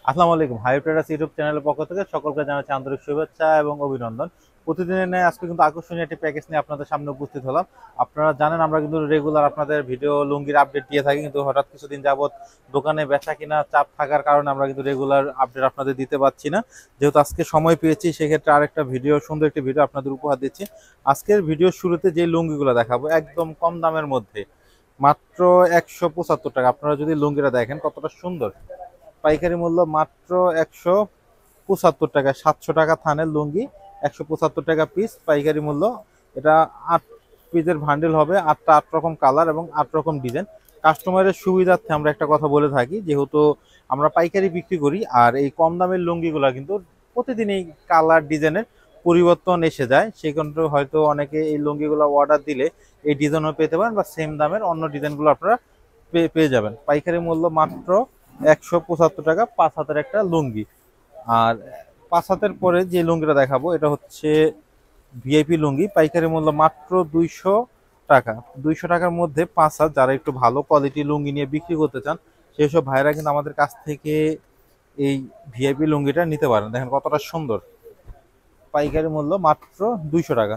আসসালামু আলাইকুম। High traders YouTube চ্যানেলের পক্ষ থেকে সকলকে জানাচ্ছি আন্তরিক শুভেচ্ছা এবং অভিনন্দন। প্রতিদিনের ন্যায় আজকে কিন্তু আকর্ষণীয় একটি প্যাকেজ নিয়ে আপনাদের সামনে উপস্থিত হলাম। আপনারা জানেন আমরা কিন্তু রেগুলার আপনাদের ভিডিও লুঙ্গির আপডেট দিয়ে থাকি, কিন্তু হঠাৎ কিছুদিন যাবত দোকানে বেচা কিনা চাপ থাকার কারণে আমরা কিন্তু রেগুলার আপডেট আপনাদের দিতে পারছি না। যেহেতু আজকে সময় পেয়েছি, সেক্ষেত্রে আরেকটা ভিডিও, সুন্দর একটি ভিডিও আপনাদের উপহার দিচ্ছি। আজকের ভিডিওর শুরুতে যে লুঙ্গিগুলো দেখাবো একদম কম দামের মধ্যে, মাত্র 175 টাকা। আপনারা যদি লুঙ্গিটা দেখেন কতটা সুন্দর, পাইকারি মূল্য মাত্র 175 টাকা। 700 টাকা থানের লুঙ্গি, 175 টাকা পিস পাইকারি মূল্য। এটা 8 পিসের ভান্ডেল হবে, 8 রকম কালার এবং 8 রকম ডিজাইন। কাস্টমারের সুবিধার্থে আমরা একটা কথা বলে থাকি, যেহেতু আমরা পাইকারি বিক্রি করি আর এই কম দামের লুঙ্গিগুলো কিন্তু প্রতিদিনই কালার ডিজাইনের পরিবর্তন এসে যায়, সেই কারণে হয়তো অনেকে এই লুঙ্গিগুলো অর্ডার দিলে এই ডিজাইনও পেতে পারেন বা সেম দামের অন্য ডিজাইনগুলো আপনারা পেয়ে যাবেন। পাইকারি মূল্য মাত্র 175 টাকা, 5 হাতের একটা লুঙ্গি। আর 5 হাতের পরে যে লুঙ্গিটা দেখাবো এটা হচ্ছে ভিআইপি লুঙ্গি, পাইকারি মূল্য মাত্র 200 টাকা। 200 টাকার মধ্যে 5 হাত, যারা একটু ভালো কোয়ালিটি লুঙ্গি নিয়ে বিক্রি করতে চান সেই সব ভাইরা কিন্তু আমাদের কাছ থেকে এই ভিআইপি লুঙ্গিটা নিতে পারেন। দেখেন কতটা সুন্দর, পাইকারি মূল্য মাত্র 200 টাকা।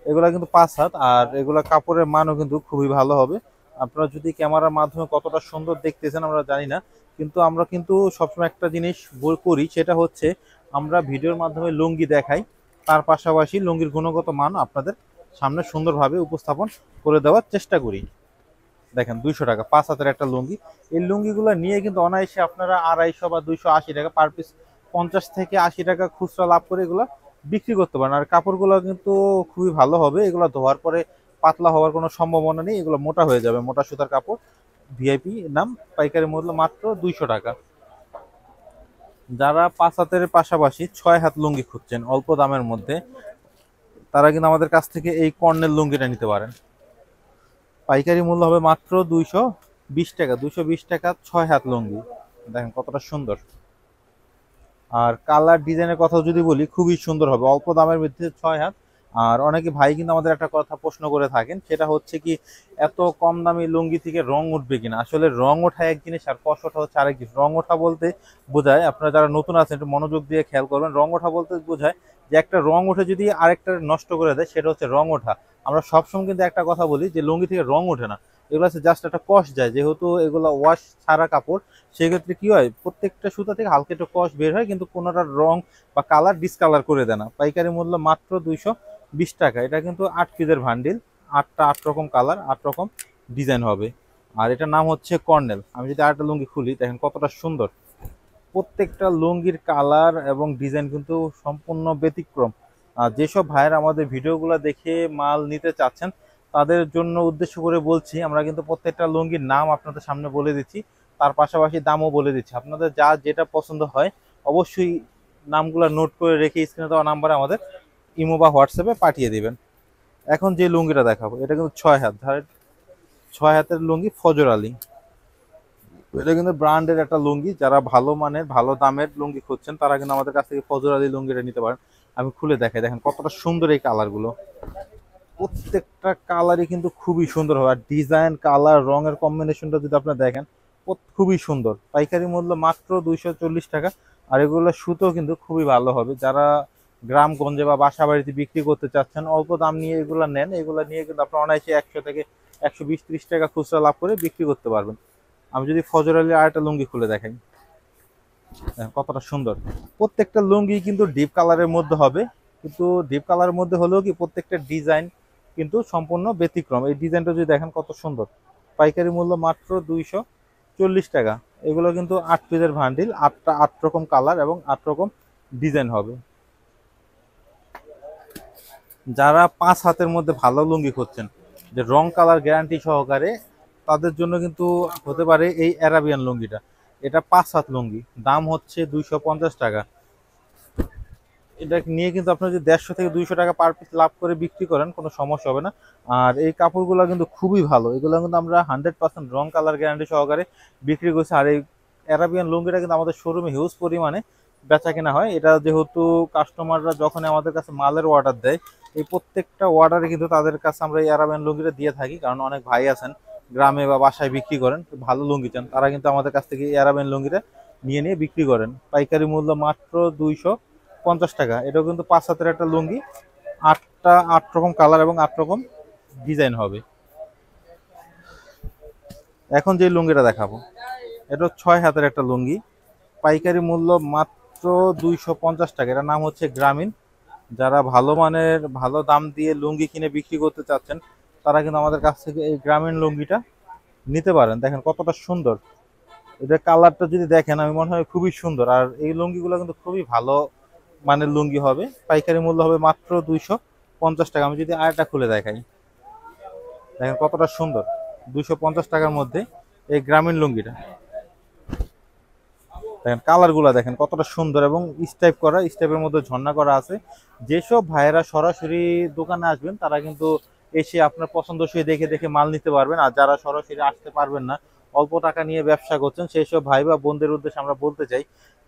এগুলা কিন্তু 5 হাত, আর এগুলা কাপড়ের মানও কিন্তু খুবই ভালো হবে। আপনারা যদি ক্যামেরার মাধ্যমে কতটা সুন্দর দেখতেছেন আমরা জানি না, কিন্তু আমরা কিন্তু সবসময় একটা জিনিস করি, সেটা হচ্ছে আমরা ভিডিওর মাধ্যমে লুঙ্গি দেখাই, তার পাশাপাশি লুঙ্গির গুণগত মান আপনাদের সামনে সুন্দরভাবে উপস্থাপন করে দেওয়ার চেষ্টা করি। দেখেন 200 টাকা 5 হাতের একটা লুঙ্গি। এই লুঙ্গিগুলো নিয়ে কিন্তু অনায়াসে আপনারা 250 বা 280 টাকা পার পিস, 50 থেকে 80 টাকা খুচরা লাভ করে এগুলো বিক্রি করতে পারেন। আর কাপড়গুলো কিন্তু খুবই ভালো হবে, এগুলো ধোয়ার পরে পাতলা হওয়ার কোনো সম্ভাবনা নেই, এগুলো মোটা হয়ে যাবে, মোটা সুতার কাপড়। ভিআইপি নাম, পাইকারি মূল্য মাত্র 200 টাকা। যারা 5 হাতের পাশাপাশি 6 হাত লুঙ্গি খুঁজছেন অল্প দামের মধ্যে, তারা কিন্তু আমাদের কাছ থেকে এই কর্নের লুঙ্গিটা নিতে পারেন। পাইকারি মূল্য হবে মাত্র 220 টাকা। 220 টাকা 6 হাত লুঙ্গি, দেখেন কতটা সুন্দর। আর কালার ডিজাইনের কথা যদি বলি, খুবই সুন্দর হবে অল্প দামের মধ্যে 6 হাত। আর অনেকে ভাই কিন্তু আমাদের একটা কথা প্রশ্ন করে থাকেন, সেটা হচ্ছে কি এত কম দামি লুঙ্গি থেকে রং উঠবে কিনা। আসলে রং ওঠা এক জিনিস আর কষ ওঠা হচ্ছে আরেক জিনিস। রং ওঠা বলতে বোঝায়, আপনারা যারা নতুন আছেন একটু মনোযোগ দিয়ে খেয়াল করবেন, রং ওঠা বলতে বোঝায় যে একটা রং উঠে যদি আরেকটা নষ্ট করে দেয় সেটা হচ্ছে রং ওঠা। আমরা সবসময় কিন্তু একটা কথা বলি যে লুঙ্গি থেকে রং ওঠে না, এগুলো হচ্ছে জাস্ট একটা কষ যায়, যেহেতু এগুলো ওয়াশ ছাড়া কাপড়। সেক্ষেত্রে কি হয়, প্রত্যেকটা সুতা থেকে হালকা একটু কষ বের হয়, কিন্তু কোনোটার রং বা কালার ডিসকালার করে দেয় না। পাইকারি মূল্য মাত্র 220 টাকা। এটা কিন্তু 8 পিসের ভান্ডিল, 8রকম কালার, 8 রকম ডিজাইন হবে। আর এটার নাম হচ্ছে কর্নেল। আমি যদি আরেকটা লুঙ্গি খুলি, দেখেন কতটা সুন্দর, প্রত্যেকটা লুঙ্গির কালার এবং ডিজাইন কিন্তু সম্পূর্ণ ব্যতিক্রম। আর যেসব ভাইয়েরা আমাদের ভিডিওগুলো দেখে মাল নিতে চাচ্ছেন তাদের জন্য উদ্দেশ্য করে বলছি, আমরা কিন্তু প্রত্যেকটা লুঙ্গির নাম আপনাদের সামনে বলে দিচ্ছি, তার পাশাপাশি দামও বলে দিচ্ছি। আপনাদের যা যেটা পছন্দ হয় অবশ্যই নামগুলো নোট করে রেখে স্ক্রিনে দেওয়া নাম্বারে আমাদের ইমো বা হোয়াটসঅ্যাপে পাঠিয়ে দিবেন। এখন যে লুঙ্গিটা দেখাবো এটা কিন্তু 6 হাত, 6 হাতের লুঙ্গি ফজর আলী। এটা কিন্তু ব্র্যান্ডের একটা লুঙ্গি, যারা ভালো মানের ভালো দামের লুঙ্গি খুঁজছেন তারা কিন্তু আমাদের কাছ থেকে ফজর আলী লুঙ্গিটা নিতে পারেন। আমি খুলে দেখাই, দেখেন কতটা সুন্দর এই কালারগুলো, প্রত্যেকটা কালারই কিন্তু খুবই সুন্দর হবে। আর ডিজাইন, কালার, রঙের কম্বিনেশনটা যদি আপনারা দেখেন খুবই সুন্দর। পাইকারি মূল্য মাত্র 240 টাকা। আর এগুলো সুতো কিন্তু খুবই ভালো হবে, যারা গ্রামগঞ্জে বা বাসা বাড়িতে বিক্রি করতে চাচ্ছেন অল্প দাম নিয়ে এগুলো নেন, এগুলো নিয়ে কিন্তু আপনার অনায়াসে 100 থেকে 120-130 টাকা খুচরা লাভ করে বিক্রি করতে পারবেন। আমি যদি ফজর আলীর আরেকটা লুঙ্গি খুলে দেখাই, দেখেন কতটা সুন্দর। প্রত্যেকটা লুঙ্গি কিন্তু ডিপ কালারের মধ্যে হবে, কিন্তু ডিপ কালারের মধ্যে হলেও কি প্রত্যেকটা ডিজাইন কিন্তু সম্পূর্ণ ব্যতিক্রম। এই ডিজাইনটা যদি দেখেন কত সুন্দর, পাইকারি মূল্য মাত্র 240 টাকা। এগুলো কিন্তু 8 পিসের ভান্ডিল, 8রকম কালার এবং 8 রকম ডিজাইন হবে। যারা 5 হাতের মধ্যে ভালো লুঙ্গি খুঁজছেন, যে রং কালার গ্যারান্টি সহকারে, তাদের জন্য কিন্তু হতে পারে এই অ্যারাবিয়ান লুঙ্গিটা। এটা 5 হাত লুঙ্গি, দাম হচ্ছে 250 টাকা। এটা নিয়ে কিন্তু আপনার যদি 150 থেকে 200 টাকা পার পিস লাভ করে বিক্রি করেন কোনো সমস্যা হবে না। আর এই কাপড়গুলো কিন্তু খুবই ভালো, এগুলো কিন্তু আমরা 100% রং কালার গ্যারান্টি সহকারে বিক্রি করছি। আর এই অ্যারাবিয়ান লুঙ্গিটা কিন্তু আমাদের শোরুমে হিউজ পরিমাণে বেচা কেনা হয়। এটা যেহেতু কাস্টমাররা যখন আমাদের কাছে মালের অর্ডার দেয়, এই প্রত্যেকটা অর্ডারে কিন্তু তাদের কাছে আমরা এই অ্যারাবিয়ান লুঙ্গিটা দিয়ে থাকি, কারণ অনেক ভাই আছেন গ্রামে বা বাসায় বিক্রি করেন, ভালো লুঙ্গি চান, তারা কিন্তু আমাদের কাছ থেকে এই অ্যারাবিয়ান লুঙ্গিটা নিয়ে নিয়ে বিক্রি করেন। পাইকারি মূল্য মাত্র 250 টাকা। এটাও কিন্তু 5 হাতের একটা লুঙ্গি, 8 রকম কালার এবং 8 রকম ডিজাইন হবে। এখন যে লুঙ্গিটা দেখাবো, এটা 6 হাতের একটা লুঙ্গি, পাইকারি মূল্য মাত্র 250 টাকা। এটার নাম হচ্ছে গ্রামীণ। যারা ভালো মানের ভালো দাম দিয়ে লুঙ্গি কিনে বিক্রি করতে চাচ্ছেন, তারা কিন্তু আমাদের কাছ থেকে এই গ্রামীণ লুঙ্গিটা নিতে পারেন। দেখেন কতটা সুন্দর, এটা কালারটা যদি দেখেন আমি মনে হয় খুবই সুন্দর। আর এই লুঙ্গিগুলো কিন্তু খুবই ভালো মানের লুঙ্গি হবে। পাইকারি মূল্য হবে মাত্র 250 টাকা। আমি যদি আরেকটা খুলে দেখাই, দেখেন কতটা সুন্দর, 250 টাকার মধ্যে এই গ্রামীণ লুঙ্গিটা। দেখেন কালারগুলো দেখেন কতটা সুন্দর এবং স্টাইপ করা, স্টাইপের মধ্যে ঝর্ণা করা আছে। যেসব ভাইয়েরা সরাসরি দোকানে আসবেন তারা কিন্তু এসে আপনার পছন্দসই দেখে দেখে মাল নিতে পারবেন। আর যারা সরাসরি আসতে পারবেন না, অল্প টাকা নিয়ে ব্যবসা করছেন, সেই সব ভাই বা বোনদের উদ্দেশ্যে আমরা বলতে চাই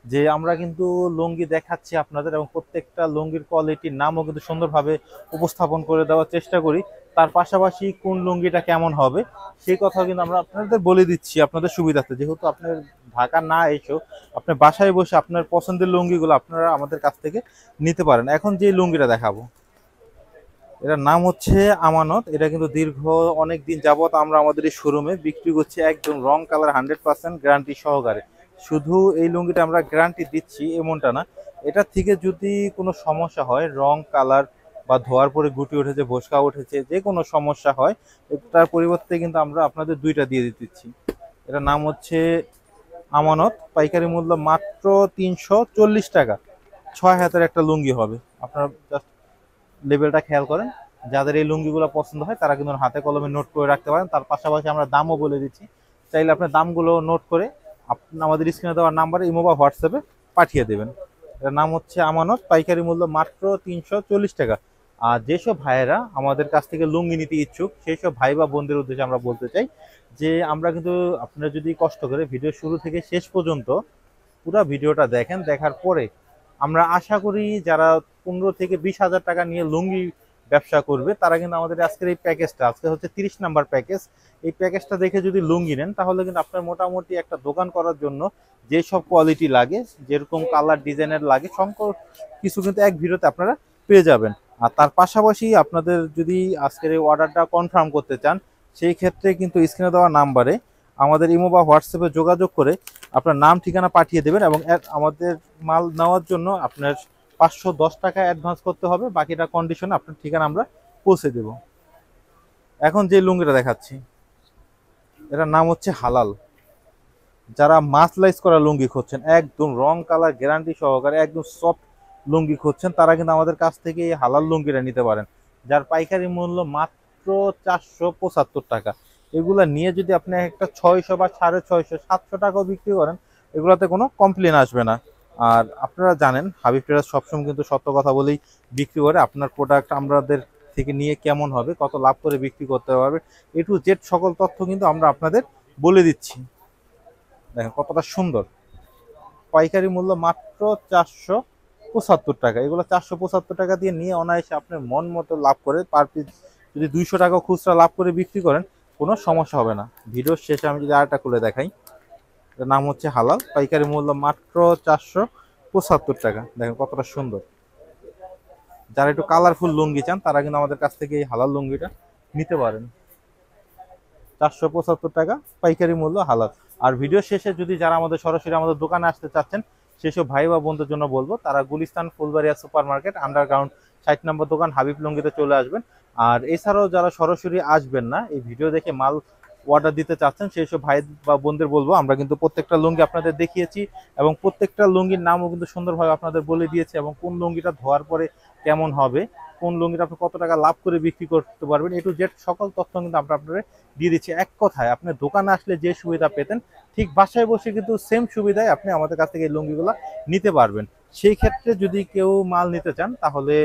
যে আমরা কিন্তু লুঙ্গি দেখাচ্ছি আপনাদের, এবং প্রত্যেকটা লুঙ্গির কোয়ালিটির নামও কিন্তু সুন্দরভাবে উপস্থাপন করে দেওয়ার চেষ্টা করি। তার পাশাপাশি কোন লুঙ্গিটা কেমন হবে সেই কথাও কিন্তু আমরা আপনাদের বলে দিচ্ছি আপনাদের সুবিধার্থে। যেহেতু আপনার ঢাকা না এসেও আপনি বাসায় বসে আপনার পছন্দের লুঙ্গিগুলো আপনারা আমাদের কাছ থেকে নিতে পারেন। এখন যে লুঙ্গিটা দেখাবো, এটার নাম হচ্ছে আমানত। এটা কিন্তু দীর্ঘ অনেক দিন যাবত আমরা আমাদের এই শোরুমে বিক্রি করছি একদম রং কালার 100% গ্যারান্টি সহকারে। শুধু এই লুঙ্গিটা আমরা গ্যারান্টি দিচ্ছি এমনটা না, এটা থেকে যদি কোনো সমস্যা হয়, রং কালার বা ধোয়ার পরে গুটি উঠেছে, ভোসকা উঠেছে, যে কোনো সমস্যা হয়, এটার পরিবর্তে কিন্তু আমরা আপনাদের দুইটা দিয়ে দিচ্ছি। এটার নাম হচ্ছে আমানত, পাইকারি মূল্য মাত্র 340 টাকা। 6 হাতের একটা লুঙ্গি হবে। আপনারা জাস্ট লেভেলটা খেয়াল করেন। যাদের এই লুঙ্গিগুলো পছন্দ হয় তারা কিন্তু হাতে কলমে নোট করে রাখতে পারেন। তার পাশাপাশি আমরা দামও বলে দিচ্ছি, চাইলে আপনার দামগুলো নোট করে আমাদের স্ক্রিনে দেওয়ার নাম্বারে ইমো বা হোয়াটসঅ্যাপে পাঠিয়ে দেবেন। এটার নাম হচ্ছে আমানত, পাইকারি মূল্য মাত্র 340 টাকা। আর যেসব ভাইয়েরা আমাদের কাছ থেকে লুঙ্গি নিতে ইচ্ছুক, সেই সব ভাই বা বোনদের উদ্দেশ্যে আমরা বলতে চাই যে আমরা কিন্তু, আপনারা যদি কষ্ট করে ভিডিও শুরু থেকে শেষ পর্যন্ত পুরো ভিডিওটা দেখেন, দেখার পরে আমরা আশা করি যারা 15 থেকে 20 হাজার টাকা নিয়ে লুঙ্গি ব্যবসা করবে তারা কিন্তু আমাদের আজকের এই প্যাকেজটা, আজকে হচ্ছে 30 নাম্বার প্যাকেজ, এই প্যাকেজটা দেখে যদি লুঙ্গি নেন তাহলে কিন্তু আপনার মোটামুটি একটা দোকান করার জন্য যে সব কোয়ালিটি লাগে, যেরকম কালার ডিজাইনের লাগে, সংকর কিছু কিন্তু এক ভিডিওতে আপনারা পেয়ে যাবেন। আর তার পাশাপাশি আপনাদের যদি আজকের এই অর্ডারটা কনফার্ম করতে চান, সেই ক্ষেত্রে কিন্তু স্ক্রিনে দেওয়া নাম্বারে আমাদের ইমো বা হোয়াটসঅ্যাপে যোগাযোগ করে আপনার নাম ঠিকানা পাঠিয়ে দেবেন, এবং আমাদের মাল নেওয়ার জন্য আপনার 510 টাকা অ্যাডভান্স করতে হবে। বাকিটা কন্ডিশনে আপনার ঠিকানা আমরা পৌঁছে দেব। এখন যে লুঙ্গিটা দেখাচ্ছি, এটার নাম হচ্ছে হালাল। যারা মাসলাইজ করা লুঙ্গি খুঁজছেন, একদম রং কালার গ্যারান্টি সহকারে একদম সফট লুঙ্গি খুঁজছেন, তারা কিন্তু আমাদের কাছ থেকে এই হালাল লুঙ্গিটা নিতে পারেন, যার পাইকারি মূল্য মাত্র 475 টাকা। এগুলা নিয়ে যদি আপনি একটা 600 বা 650 700 টাকাও বিক্রি করেন, এগুলাতে কোনো কমপ্লেন আসবে না। আর আপনারা জানেন হাবিব ট্রেডার্স সবসময় কিন্তু সত্য কথা বলেই বিক্রি করে। আপনার প্রোডাক্ট আমাদের থেকে নিয়ে কেমন হবে, কত লাভ করে বিক্রি করতে পারবে, এ টু জেড সকল তথ্য কিন্তু আমরা আপনাদের বলে দিচ্ছি। দেখেন কতটা সুন্দর, পাইকারি মূল্য মাত্র 475 টাকা। এগুলো 475 টাকা দিয়ে নিয়ে অনায়াসে আপনার মন মতো লাভ করে, পার পিস যদি 200 টাকা খুচরা লাভ করে বিক্রি করেন কোনো সমস্যা হবে না। ভিডিওর শেষে আমি যদি আরেকটা খুলে দেখাই, এর নাম হচ্ছে হালাল, পাইকারি মূল্য মাত্র 475 টাকা। দেখেন কতটা সুন্দর। যারা একটু কালারফুল লুঙ্গি চান তারা কিন্তু আমাদের কাছ থেকে এই হালাল লুঙ্গিটা নিতে পারেন। 475 টাকা পাইকারি মূল্য হালাল। আর ভিডিও শেষে যদি যারা আমাদের সরাসরি আমাদের দোকানে আসতে চাচ্ছেন, সেসব ভাই বা বোনদের জন্য বলবো তারা Gulistan Phulbaria super market underground 60 নম্বর দোকান হাবিব লুঙ্গিতে চলে আসবেন। আর এছাড়াও যারা সরাসরি আসবেন না, এই ভিডিও দেখে মাল অর্ডার দিতে চাচ্ছেন, সেই সব ভাই বা বোনদের বলবো আমরা কিন্তু প্রত্যেকটা লুঙ্গি আপনাদের দেখিয়েছি, এবং প্রত্যেকটা লুঙ্গির নামও কিন্তু সুন্দরভাবে আপনাদের বলে দিয়েছি, এবং কোন লুঙ্গিটা ধোয়ার পরে কেমন হবে, কোন লুঙ্গিটা আপনি কত টাকা লাভ করে বিক্রি করতে পারবেন, এ টু জেড সকল তথ্য কিন্তু আমরা আপনাদের দিয়ে দিচ্ছি। এক কথায় আপনি দোকানে আসলে যে সুবিধা পেতেন, ঠিক বাসায় বসে কিন্তু সেম সুবিধায় আপনি আমাদের কাছ থেকে এই লুঙ্গিগুলো নিতে পারবেন। সেই ক্ষেত্রে যদি কেউ মাল নিতে চান তাহলে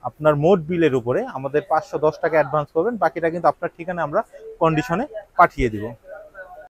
আপনার মোট বিলের উপরে আমাদের 510 টাকা অ্যাডভান্স করবেন, বাকিটা কিন্তু আপনার ঠিকানা আমরা কন্ডিশনে পাঠিয়ে দিব।